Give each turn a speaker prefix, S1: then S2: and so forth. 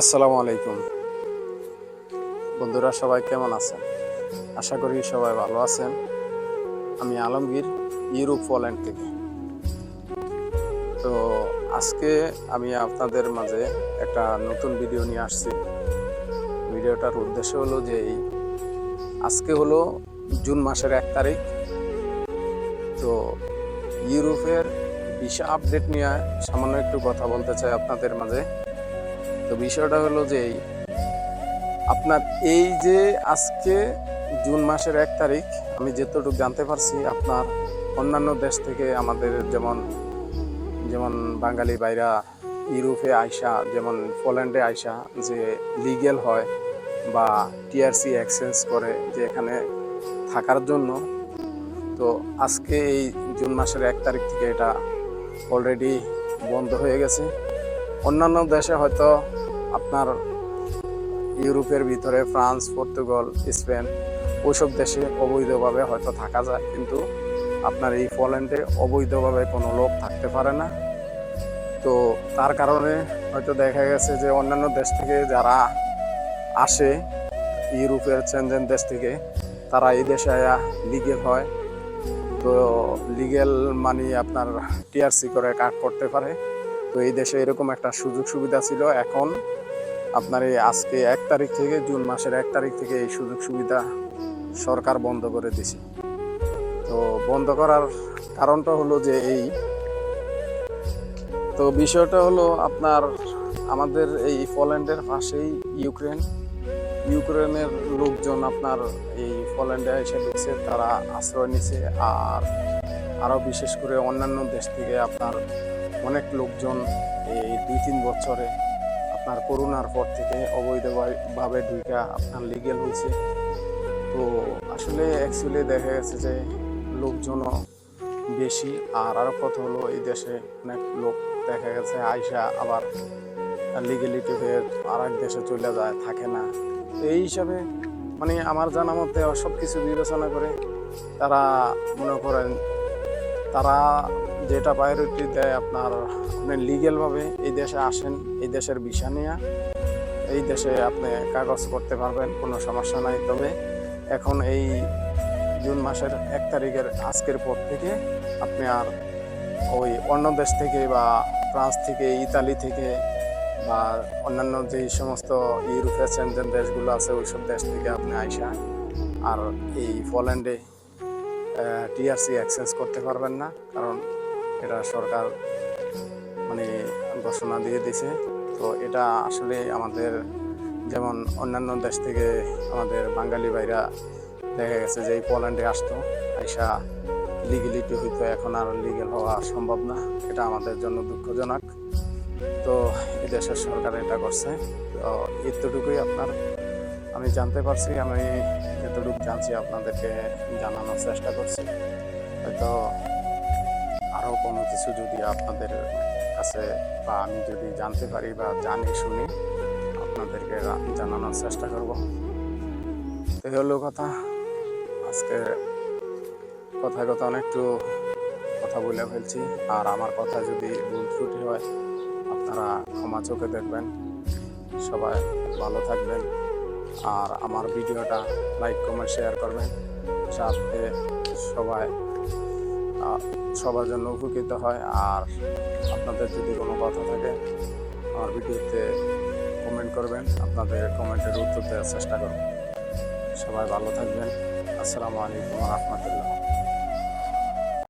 S1: আসসালামু আলাইকুম বন্ধুরা, সবাই কেমন আছেন? আশা করি সবাই ভালো আছেন। আমি আলমগীর, ইউরোপ পোল্যান্ড থেকে। তো আজকে আমি আপনাদের মাঝে একটা নতুন ভিডিও নিয়ে আসছি। ভিডিওটার উদ্দেশ্য হলো যে আজকে হলো জুন মাসের 1 তারিখ। তো ইউরোপের ভিসা আপডেট নিয়ে সামান্য একটু কথা বলতে চাই আপনাদের মাঝে। তো বিষয়টা হলো যে আপনার এই যে আজকে জুন মাসের 1 তারিখ, আমি যতটুকু জানতে পারছি আপনার অন্যান্য দেশ থেকে আমাদের যেমন যেমন বাঙালি বাইরা ইউরোপে আইসা, যেমন পোল্যান্ডে আইসা যে লিগ্যাল হয় বা টিআরসি এক্সচেঞ্জ করে যে এখানে থাকার জন্য, তো আজকে এই জুন মাসের 1 তারিখ থেকে এটা অলরেডি বন্ধ হয়ে গেছে। অন্যান্য দেশে হয়তো আপনার ইউরোপের ভিতরে ফ্রান্স, পর্তুগাল, স্পেন ওইসব দেশে অবৈধভাবে হয়তো থাকা যায়, কিন্তু আপনার এই পোল্যান্ডে অবৈধভাবে কোনো লোক থাকতে পারে না। তো তার কারণে হয়তো দেখা গেছে যে অন্যান্য দেশ থেকে যারা আসে, ইউরোপের চেনজেন দেশ থেকে, তারা এই দেশে লিগেল হয়। তো লিগেল মানে আপনার টিআরসি করে কাজ করতে পারে। তো এই দেশে এরকম একটা সুযোগ সুবিধা ছিল। এখন আপনার এই আজকে 1 তারিখ থেকে, জুন মাসের 1 তারিখ থেকে এই সুযোগ সুবিধা সরকার বন্ধ করে দিছে। তো বন্ধ করার কারণটা হলো যে তো বিষয়টা হলো আপনার আমাদের এই পোল্যান্ডের পাশেই ইউক্রেনের লোকজন আপনার এই পোল্যান্ডে এসে ঢুকছে, তারা আশ্রয় নিছে। আর আরও বিশেষ করে অন্যান্য দেশ থেকে আপনার অনেক লোকজন এই 2-3 বছরে আপনার করোনার পর থেকে অবৈধভাবে ঢুকা আপনার লিগেল হয়েছে। তো আসলে অ্যাকচুয়ালি দেখা গেছে যে লোকজনও বেশি। আর আরও কথা হলো, এই দেশে অনেক লোক দেখা গেছে আইসা আবার লিগেলিটি হয়ে আর এক দেশে চলে যায়, থাকে না। তো এই হিসাবে মানে আমার জানা মতে সব কিছু বিবেচনা করে তারা মনে করেন তারা যেটা প্রায়োরিটি দেয়, আপনার আপনি লিগেলভাবে এই দেশে আসেন, এই দেশের ভিসা নিয়ে এই দেশে আপনি কাগজ করতে পারবেন, কোনো সমস্যা নাই। তবে এখন এই জুন মাসের 1 তারিখের আজকের পর থেকে আপনি আর ওই অন্য দেশ থেকে বা ফ্রান্স থেকে, ইতালি থেকে বা অন্যান্য যেই সমস্ত ইউরোপের চেনজেন দেশগুলো আছে ওইসব দেশ থেকে আপনি আইসা আর এই পোল্যান্ডে টিআরসি এক্সচেঞ্জ করতে পারবেন না। কারণ এটা সরকার মানে ঘোষণা দিয়ে দিছে। তো এটা আসলে আমাদের যেমন অন্যান্য দেশ থেকে আমাদের বাঙালি ভাইরা দেখা গেছে যে এই পোল্যান্ডে আসতো, আইসা লিগেলিটি হইতো, এখন আর লিগেল হওয়া সম্ভব না। এটা আমাদের জন্য দুঃখজনক। তো এই দেশের সরকার এটা করছে। তো এতটুকুই আপনার আমি জানতে পারছি। আমি যতটুকু জানছি আপনাদেরকে জানানোর চেষ্টা করছি। হয়তো আরও কোনো কিছু যদি আপনাদের কাছে বা আমি যদি জানতে পারি বা জানি শুনি, আপনাদেরকে জানানোর চেষ্টা করব। তো হলো কথা। আজকে কথায় কথা অনেকটু কথা বলে ফেলছি। আর আমার কথা যদি ভুল ত্রুটি হয় আপনারা ক্ষমা চোখে দেখবেন। সবাই ভালো থাকবেন। আর আমার ভিডিওটা লাইক, কমেন্ট, শেয়ার করবেন, যাতে সবার জন্য উপকৃত হয়। আর আপনাদের যদি কোনো কথা থাকে আমার ভিডিওতে কমেন্ট করবেন, আপনাদের কমেন্টের উত্তর দেওয়ার চেষ্টা করব। সবাই ভালো থাকবেন। আসসালামু আলাইকুম ওয়া রাহমাতুল্লাহ।